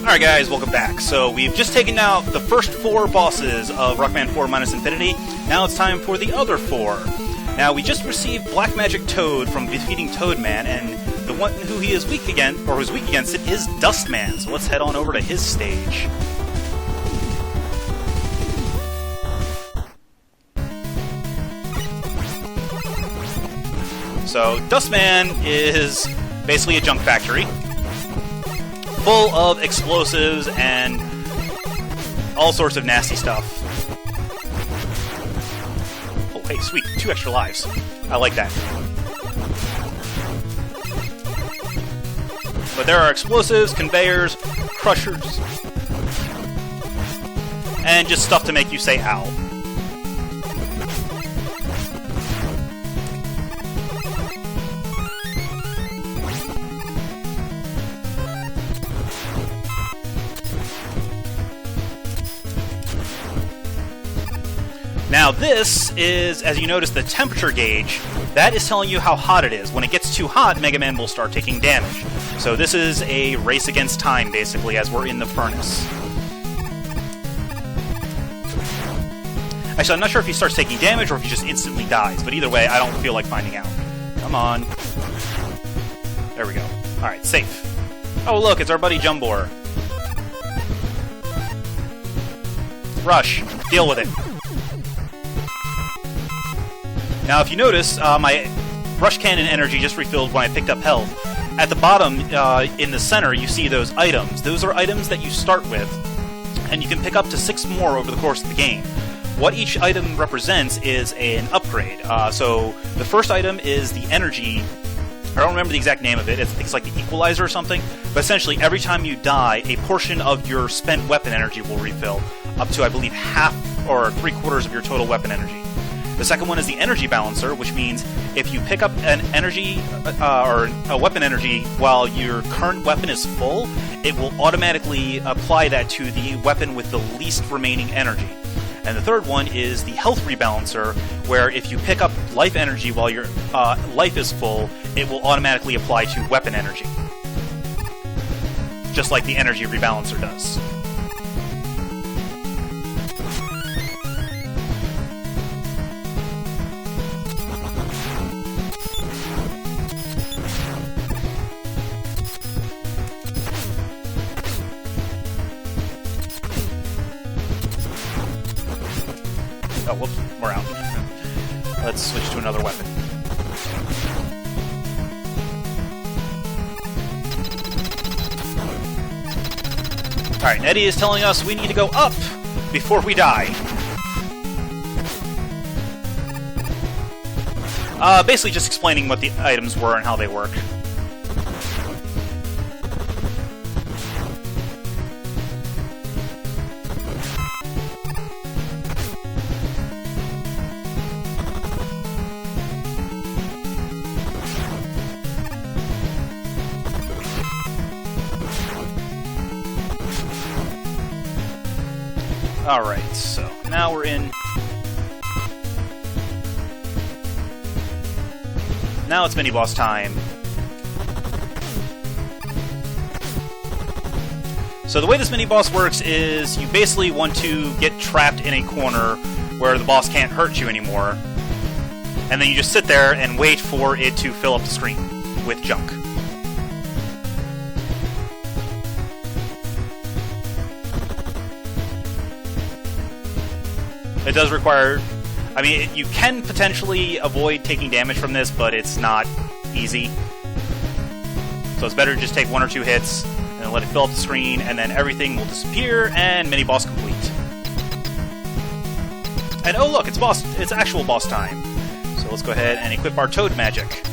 Alright guys, welcome back. So we've just taken out the first 4 bosses of Rockman 4 Minus Infinity. Now it's time for the other 4. Now we just received Black Magic Toad from defeating Toadman, and the one who he is weak against, or who's weak against it, is Dustman. So let's head on over to his stage. So Dustman is basically a junk factory, full of explosives and all sorts of nasty stuff. Oh, hey, sweet. 2 extra lives. I like that. But there are explosives, conveyors, crushers, and just stuff to make you say ow. Now this is, as you notice, the temperature gauge. That is telling you how hot it is. When it gets too hot, Mega Man will start taking damage. So this is a race against time, basically, as we're in the furnace. Actually, I'm not sure if he starts taking damage or if he just instantly dies, but either way, I don't feel like finding out. Come on. There we go. Alright, safe. Oh look, it's our buddy Jumbor. Rush. Deal with it. Now, if you notice, my Rush Cannon energy just refilled when I picked up health. At the bottom, in the center, you see those items. Those are items that you start with, and you can pick up to 6 more over the course of the game. What each item represents is an upgrade. So, the first item is the energy. I don't remember the exact name of it. It's like the Equalizer or something. But essentially, every time you die, a portion of your spent weapon energy will refill, up to, I believe, half or 3/4 of your total weapon energy. The second one is the Energy Balancer, which means if you pick up an energy, or a weapon energy while your current weapon is full, it will automatically apply that to the weapon with the least remaining energy. And the third one is the Health Rebalancer, where if you pick up life energy while your life is full, it will automatically apply to weapon energy. Just like the Energy Rebalancer does. Oh, whoops, we're out. Let's switch to another weapon. Alright, Eddie is telling us we need to go up before we die. Basically just explaining what the items were and how they work. Alright, so now we're in... Now it's mini-boss time. So the way this mini-boss works is you basically want to get trapped in a corner where the boss can't hurt you anymore. And then you just sit there and wait for it to fill up the screen with junk. It does require... I mean, you can potentially avoid taking damage from this, but it's not easy. So it's better to just take 1 or 2 hits, and then let it fill up the screen, and then everything will disappear, and mini-boss complete. And oh look, it's actual boss time. So let's go ahead and equip our Toad Magic.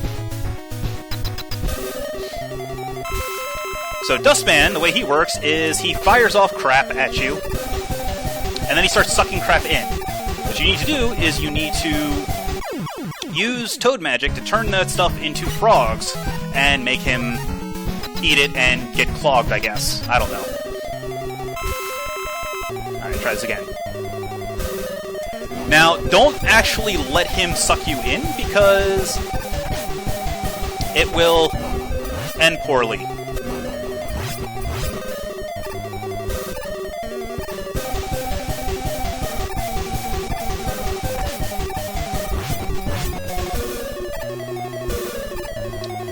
So Dustman, the way he works, is he fires off crap at you, and then he starts sucking crap in. What you need to do is you need to use Toad Magic to turn that stuff into frogs and make him eat it and get clogged, I guess. I don't know. Alright, try this again. Now, don't actually let him suck you in, because it will end poorly.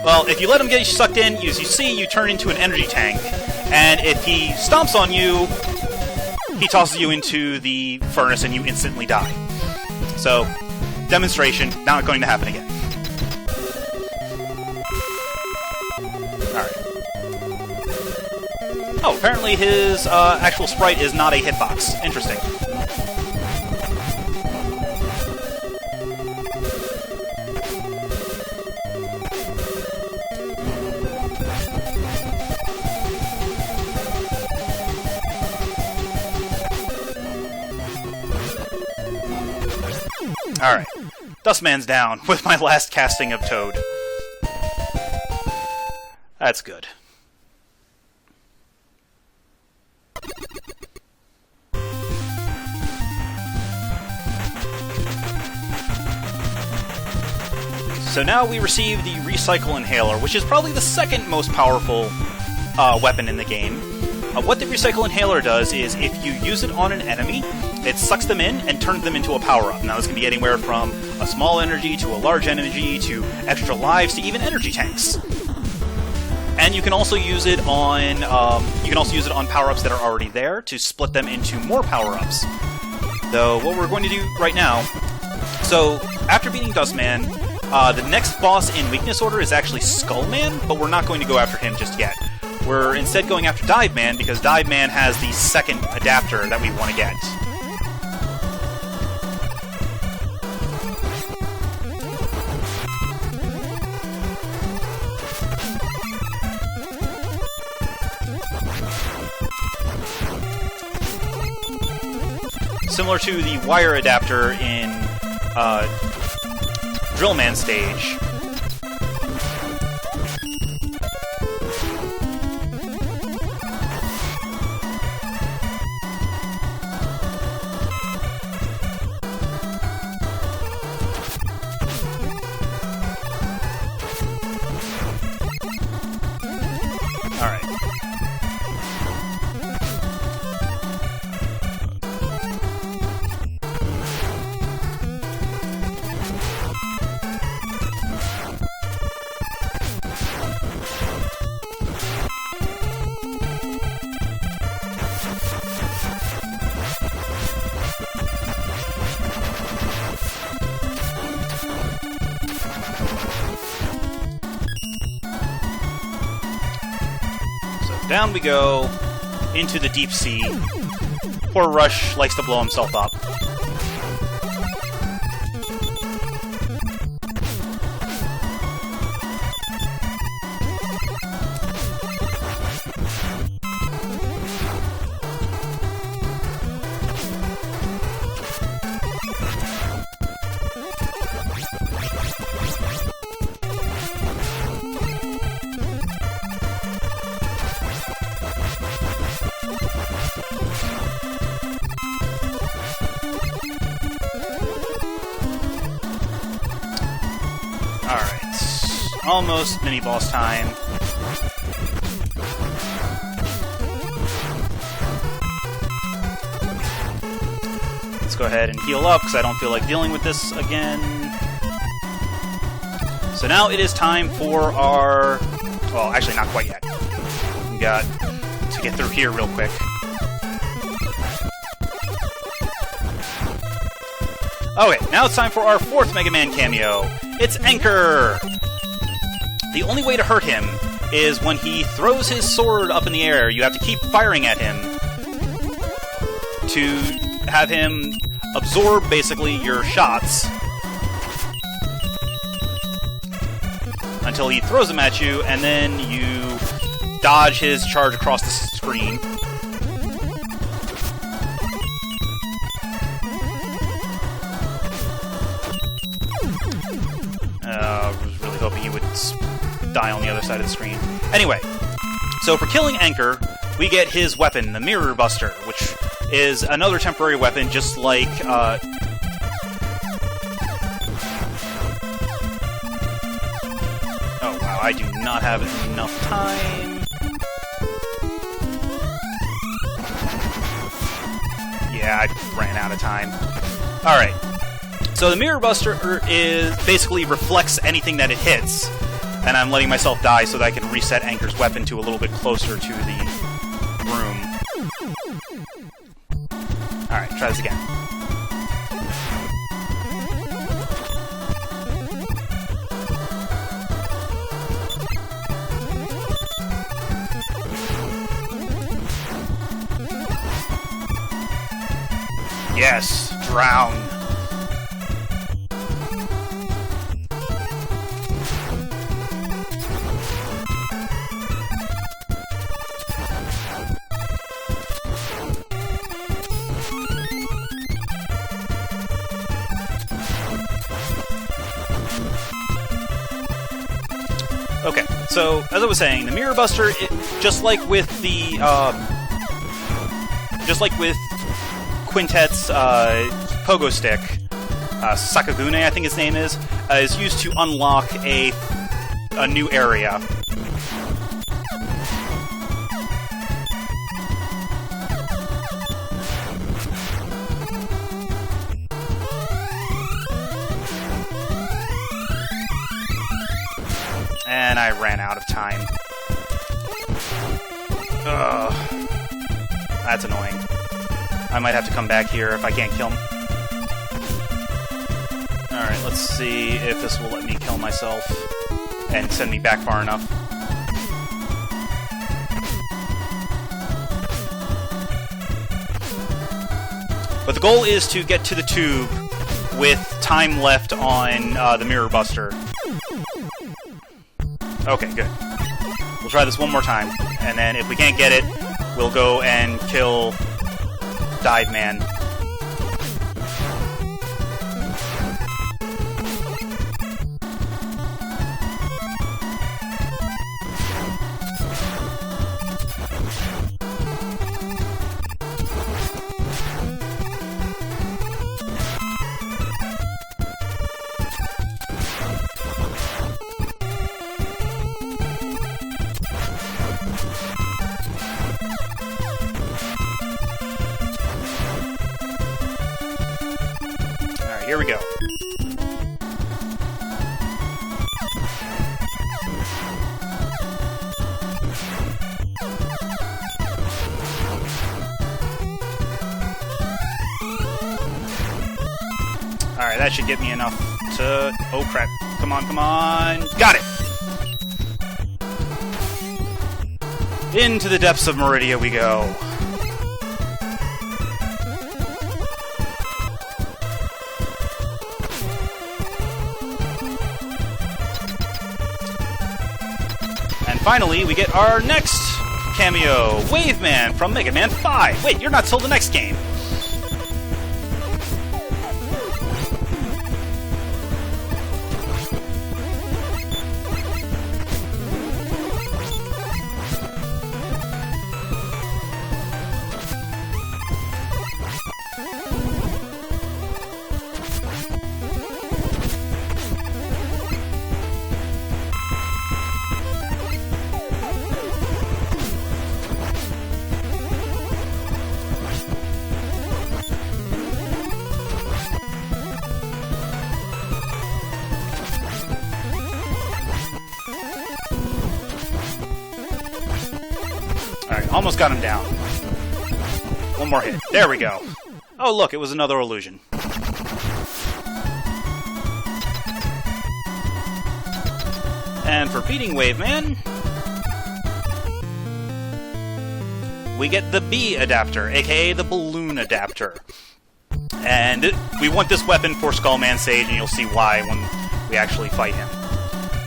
Well, if you let him get sucked in, as you see, you turn into an energy tank. And if he stomps on you, he tosses you into the furnace and you instantly die. So, demonstration, not going to happen again. Alright. Oh, apparently his actual sprite is not a hitbox. Interesting. Alright. Dustman's down with my last casting of Toad. That's good. So now we receive the Recycle Inhaler, which is probably the second most powerful weapon in the game. What the Recycle Inhaler does is, if you use it on an enemy, it sucks them in and turns them into a power-up. Now this can be anywhere from a small energy to a large energy to extra lives to even energy tanks. And you can also use it on power-ups that are already there to split them into more power-ups. Though what we're going to do right now, so after beating Dustman, the next boss in weakness order is actually Skullman, but we're not going to go after him just yet. We're instead going after Diveman, because Diveman has the second adapter that we want to get. Similar to the wire adapter in Drillman stage. Alright. Down we go, into the deep sea. Poor Rush likes to blow himself up. Almost mini-boss time. Let's go ahead and heal up, because I don't feel like dealing with this again. So now it is time for our... Well, actually not quite yet. We got to get through here real quick. Okay, now it's time for our fourth Mega Man cameo. It's Anchor! The only way to hurt him is when he throws his sword up in the air. You have to keep firing at him to have him absorb, basically, your shots until he throws them at you, and then you dodge his charge across the screen. I was really hoping he would die on the other side of the screen. Anyway, so for killing Anchor, we get his weapon, the Mirror Buster, which is another temporary weapon, just like oh wow, I do not have enough time. Yeah, I ran out of time. Alright. So the Mirror Buster basically reflects anything that it hits. And I'm letting myself die so that I can reset Anchor's weapon to a little bit closer to the room. Alright, try this again. Yes, drown. Okay, so as I was saying, the Mirror Buster, just like with Quintet's pogo stick, Sakagune, I think his name is used to unlock a new area. And I ran out of time. Ugh. That's annoying. I might have to come back here if I can't kill him. Alright, let's see if this will let me kill myself and send me back far enough. But the goal is to get to the tube with time left on the Mirror Buster. Okay, good. We'll try this one more time, and then if we can't get it, we'll go and kill Dive Man. Here we go. Alright, that should get me enough to... Oh, crap. Come on, come on. Got it! Into the depths of Meridia we go. Finally, we get our next cameo, Wave Man from Mega Man 5. Wait, you're not till the next game. Alright, almost got him down. One more hit. There we go. Oh, look, it was another illusion. And for beating Wave Man, we get the B adapter, aka the balloon adapter. And we want this weapon for Skullman Sage, and you'll see why when we actually fight him.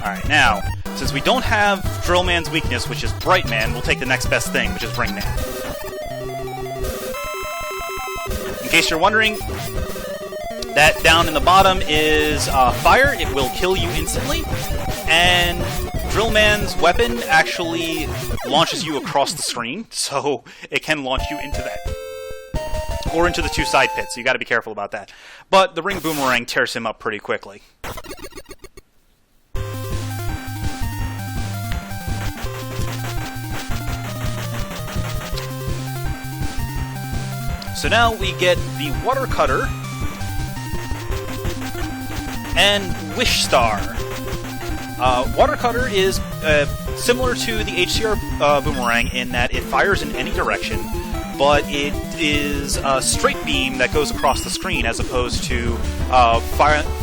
Alright, now, since we don't have Drillman's weakness, which is Bright Man, we'll take the next best thing, which is Ring Man. In case you're wondering, that down in the bottom is fire. It will kill you instantly. And Drillman's weapon actually launches you across the screen, so it can launch you into that. Or into the two side pits, so you gotta be careful about that. But the Ring Boomerang tears him up pretty quickly. So now we get the Water Cutter and Wish Star. Water Cutter is similar to the HCR Boomerang in that it fires in any direction, but it is a straight beam that goes across the screen as opposed to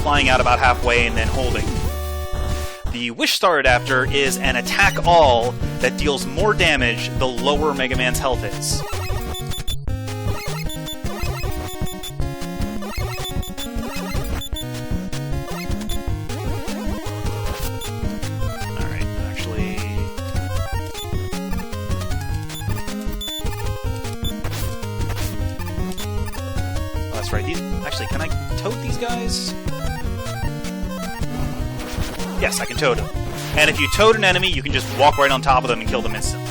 flying out about halfway and then holding. The Wish Star Adapter is an attack all that deals more damage the lower Mega Man's health is. Alright, actually... Oh, that's right. Actually, can I toad these guys? Yes, I can toad them. And if you toad an enemy, you can just walk right on top of them and kill them instantly.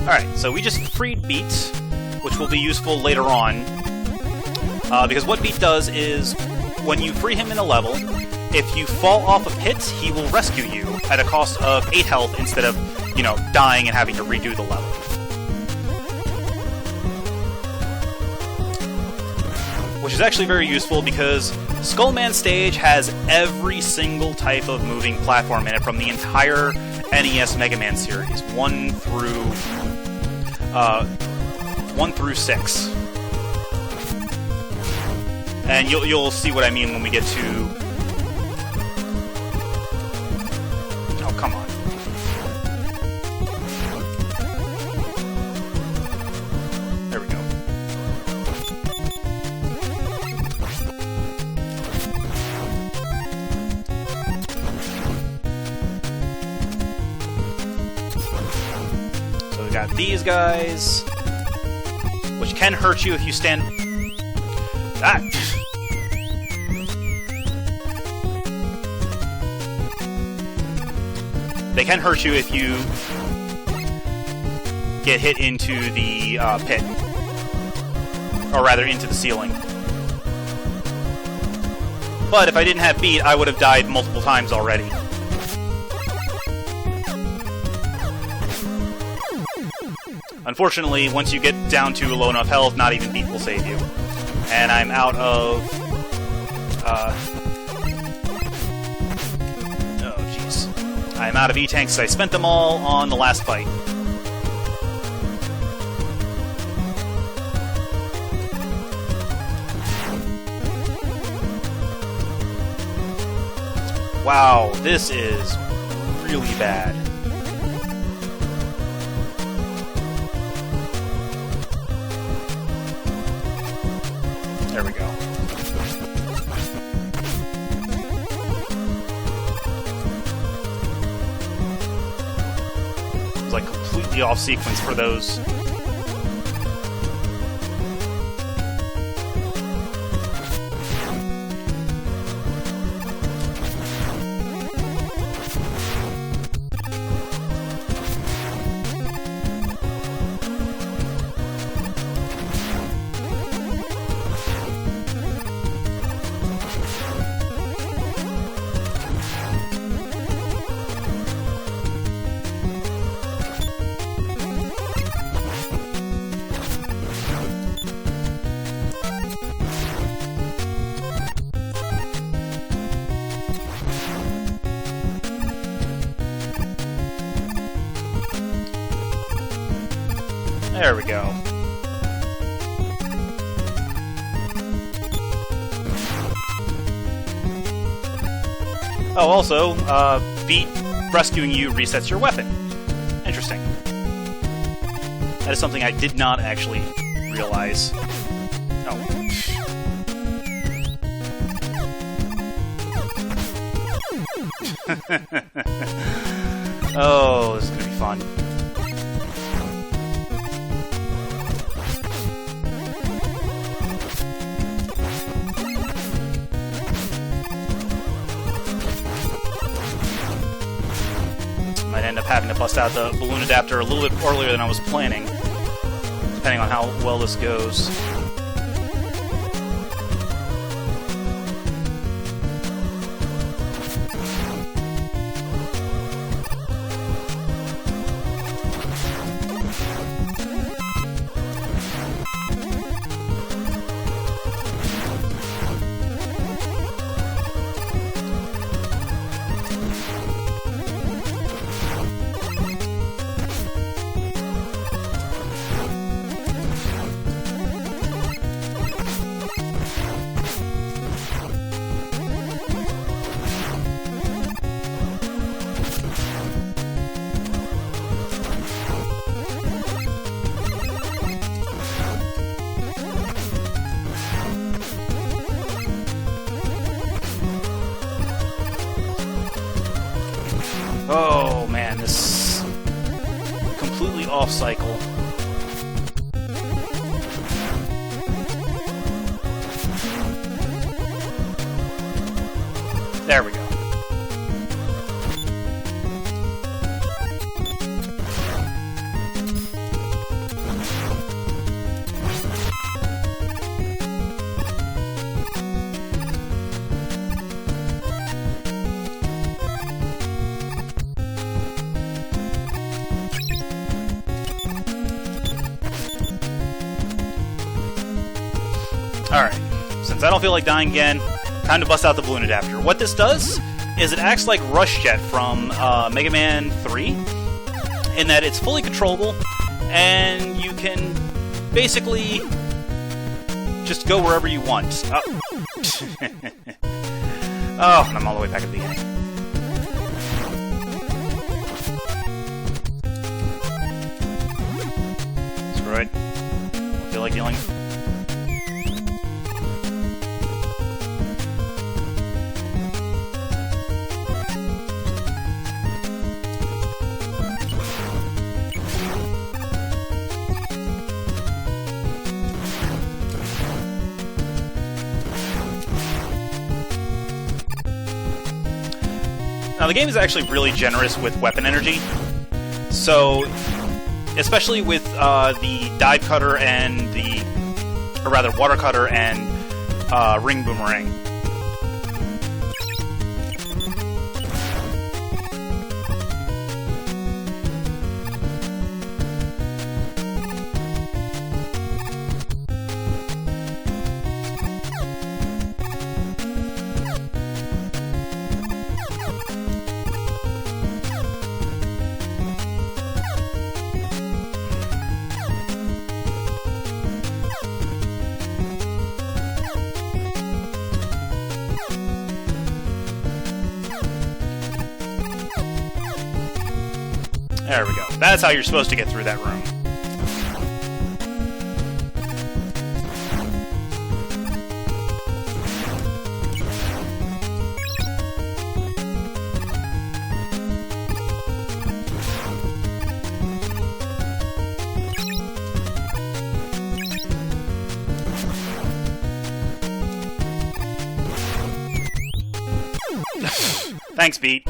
Alright, so we just freed Beat, which will be useful later on. Because what Beat does is, when you free him in a level, if you fall off a pit, he will rescue you at a cost of 8 health instead of, you know, dying and having to redo the level. Which is actually very useful because Skullman Stage has every single type of moving platform in it from the entire NES Mega Man series, 1 through 6. And you'll see what I mean when we get to... Oh, come on. There we go. So we got these guys, which can hurt you if you stand... Ah! They can hurt you if you get hit into the pit. Or rather, into the ceiling. But if I didn't have Beat, I would have died multiple times already. Unfortunately, once you get down to low enough health, not even Beat will save you. And I'm out of... I'm out of E-Tanks, I spent them all on the last fight. Wow, this is really bad. There we go. Like completely off sequence for those. There we go. Oh, also, Beat rescuing you resets your weapon. Interesting. That is something I did not actually realize. Oh. Oh, this is gonna be fun. Might end up having to bust out the balloon adapter a little bit earlier than I was planning, depending on how well this goes. Oh man, this completely off cycle. There we go. Alright, since I don't feel like dying again, time to bust out the balloon adapter. What this does is it acts like Rush Jet from Mega Man 3, in that it's fully controllable, and you can basically just go wherever you want. Oh, and I'm all the way back at the beginning. Screw it. Don't feel like dealing. Now, the game is actually really generous with weapon energy, so especially with the dive cutter and or rather, water cutter and ring boomerang. There we go. That's how you're supposed to get through that room. Thanks, Beat.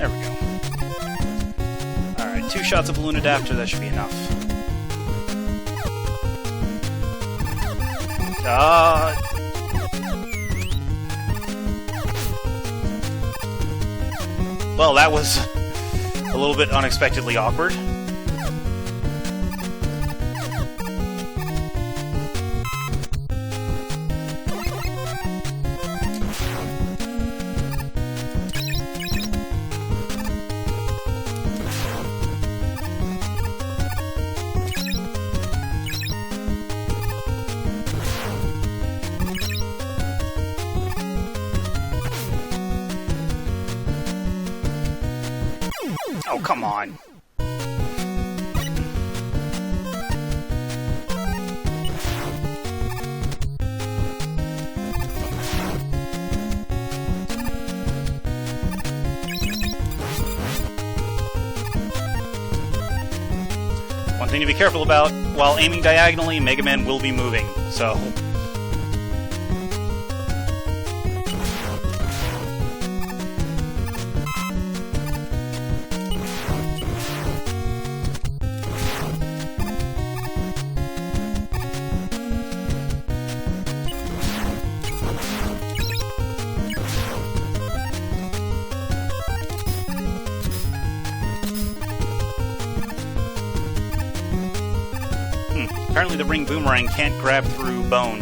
There we go. Alright, 2 shots of balloon adapter, that should be enough. Well, that was a little bit unexpectedly awkward. Oh, come on. One thing to be careful about, while aiming diagonally, Mega Man will be moving, so... apparently the ring boomerang can't grab through bone.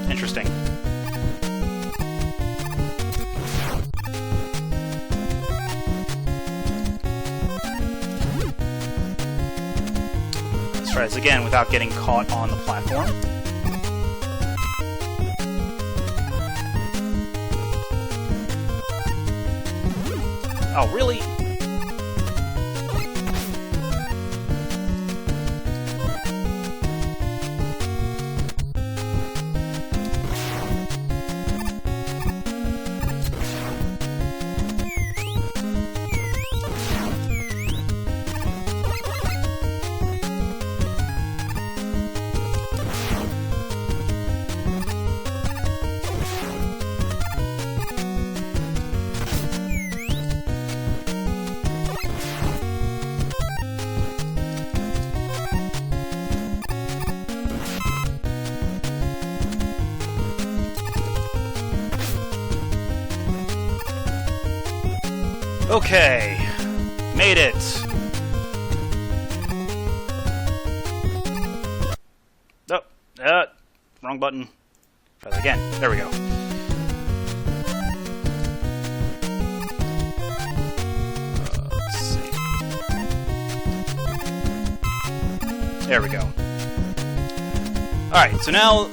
Interesting. Let's try this again without getting caught on the platform. Oh, really? Okay, made it. Oh, wrong button. Try that again. There we go. Let's see. There we go. Alright, so now...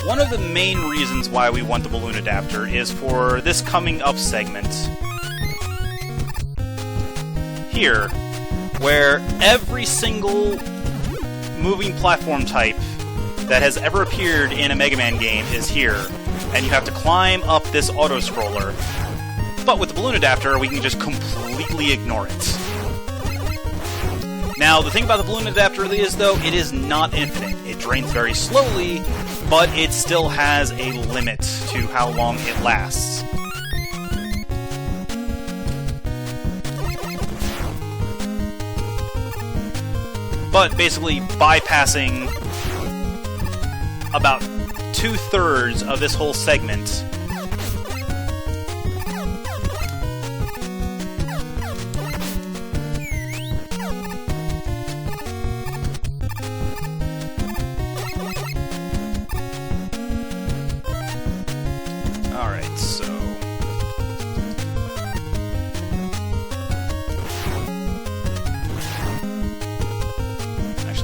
One of the main reasons why we want the balloon adapter is for this coming up segment here, where every single moving platform type that has ever appeared in a Mega Man game is here, and you have to climb up this auto-scroller. But with the balloon adapter, we can just completely ignore it. Now, the thing about the balloon adapter is, though, it is not infinite. It drains very slowly, but it still has a limit to how long it lasts. But basically, bypassing about 2/3 of this whole segment,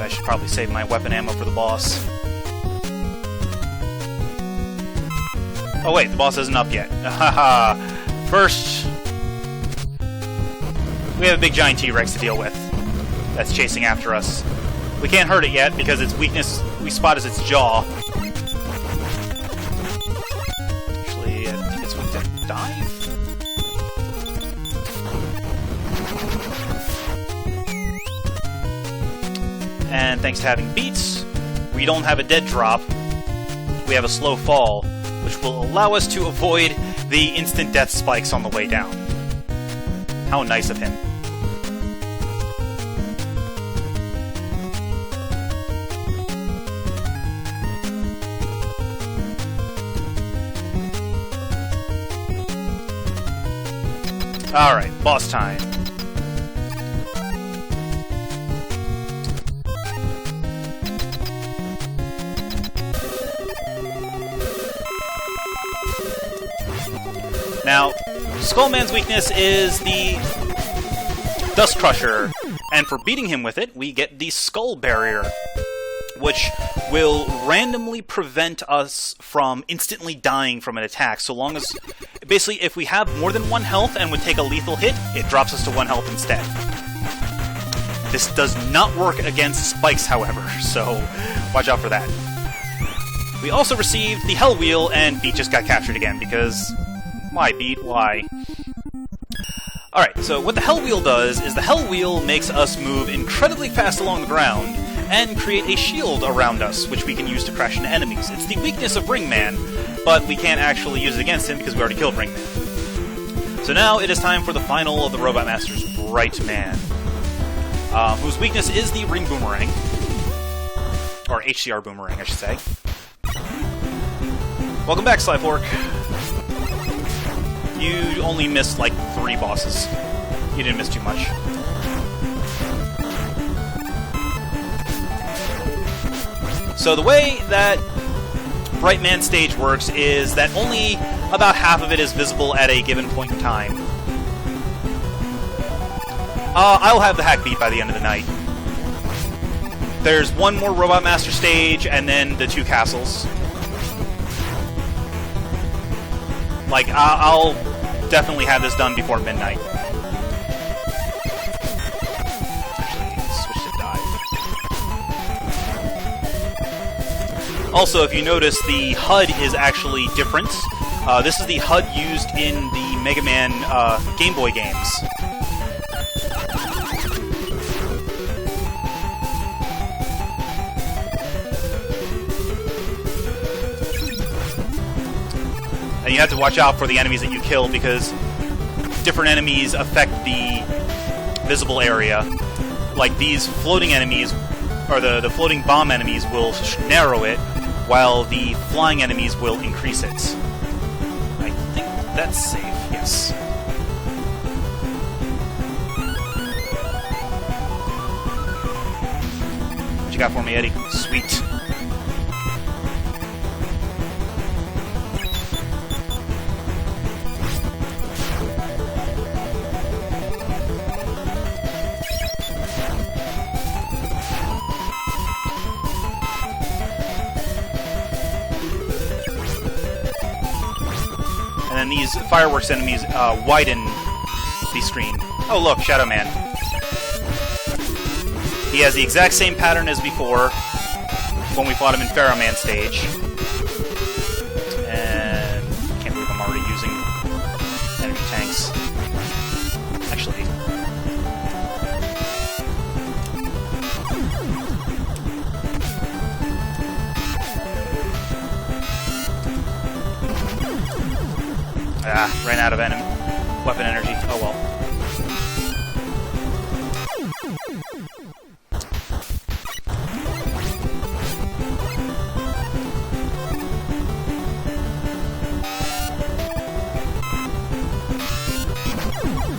I should probably save my weapon ammo for the boss. Oh wait, the boss isn't up yet. Haha. First, we have a big giant T-Rex to deal with that's chasing after us. We can't hurt it yet because its weakness we spot is its jaw. Actually, I think it's weak to dive? And thanks to having beats, we don't have a dead drop. We have a slow fall, which will allow us to avoid the instant death spikes on the way down. How nice of him. Alright, boss time. Now, Skullman's weakness is the Dust Crusher, and for beating him with it, we get the Skull Barrier, which will randomly prevent us from instantly dying from an attack, so long as... Basically, if we have more than 1 health and would take a lethal hit, it drops us to 1 health instead. This does not work against spikes, however, so watch out for that. We also received the Hell Wheel, and Beat just got captured again, because... Why, Beat? Why? Alright, so what the Hell Wheel does is the Hell Wheel makes us move incredibly fast along the ground and create a shield around us, which we can use to crash into enemies. It's the weakness of Ringman, but we can't actually use it against him because we already killed Ringman. So now it is time for the final of the Robot Masters, Bright Man, whose weakness is the Ring Boomerang, or HCR Boomerang, I should say. Welcome back, Slyfork. You only missed like 3 bosses. You didn't miss too much. So the way that Brightman Stage works is that only about half of it is visible at a given point in time. I'll have the hack beat by the end of the night. There's one more Robot Master stage, and then the 2 castles. Like, I'll definitely have this done before midnight. Actually, switch to dive. Also, if you notice, the HUD is actually different. This is the HUD used in the Mega Man Game Boy games. And you have to watch out for the enemies that you kill, because different enemies affect the visible area. Like these floating enemies, or the floating bomb enemies, will narrow it, while the flying enemies will increase it. I think that's safe, yes. What you got for me, Eddie? Sweet. And these fireworks enemies widen the screen. Oh look, Shadow Man. He has the exact same pattern as before when we fought him in Pharaoh Man stage. And I can't believe I'm already using energy tanks. Actually, ran out of weapon energy. Oh well.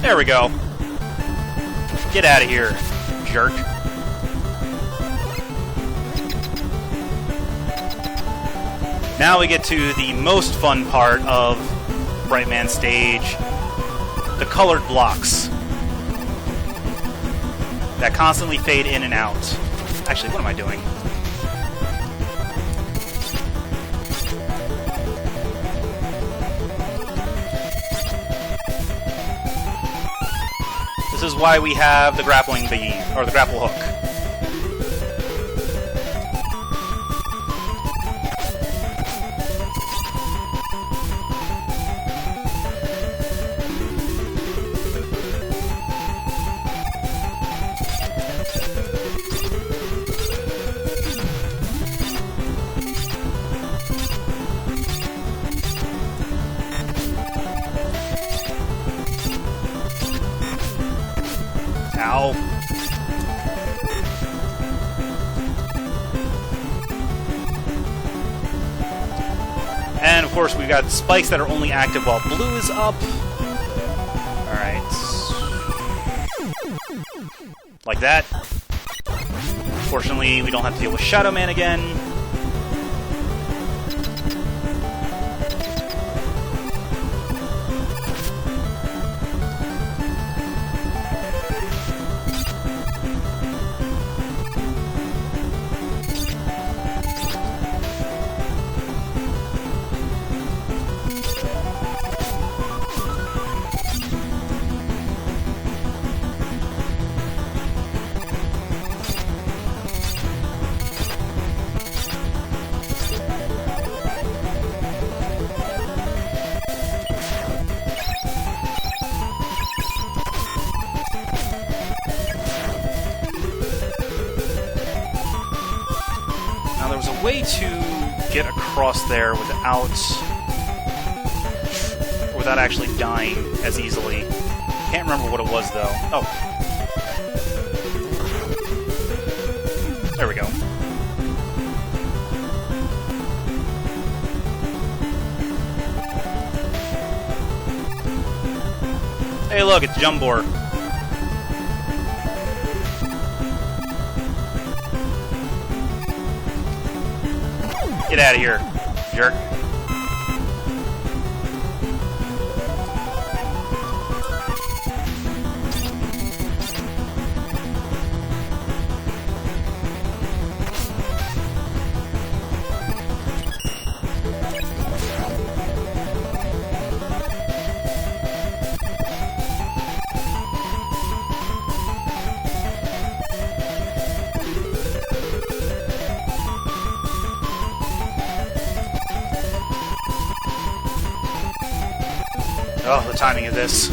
There we go. Get out of here, jerk. Now we get to the most fun part of Brightman stage, the colored blocks that constantly fade in and out. Actually, what am I doing? This is why we have the grappling beam, or the grapple hook. Ow. And of course we've got spikes that are only active while blue is up. Alright. Like that. Fortunately, we don't have to deal with Shadow Man again. Way to get across there without actually dying as easily. Can't remember what it was though. Oh. There we go. look, it's Jumbor. Get out of here, jerk. Oh, the timing of this.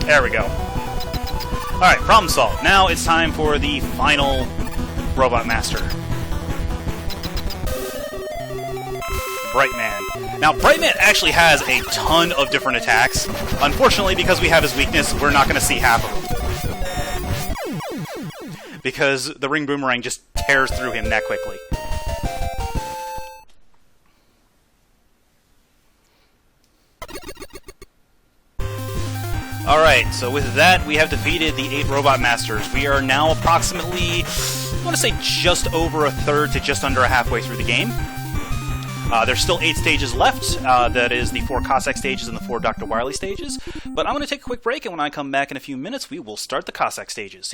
There we go. Alright, problem solved. Now it's time for the final Robot Master. Brightman. Now, Brightman actually has a ton of different attacks. Unfortunately, because we have his weakness, we're not going to see half of them. Because the Ring Boomerang just tears through him that quickly. Alright, so with that, we have defeated the 8 Robot Masters. We are now approximately, I want to say just over a third to just under halfway through the game. There's still 8 stages left. That is the 4 Cossack stages and the 4 Dr. Wily stages. But I'm going to take a quick break, and when I come back in a few minutes, we will start the Cossack stages.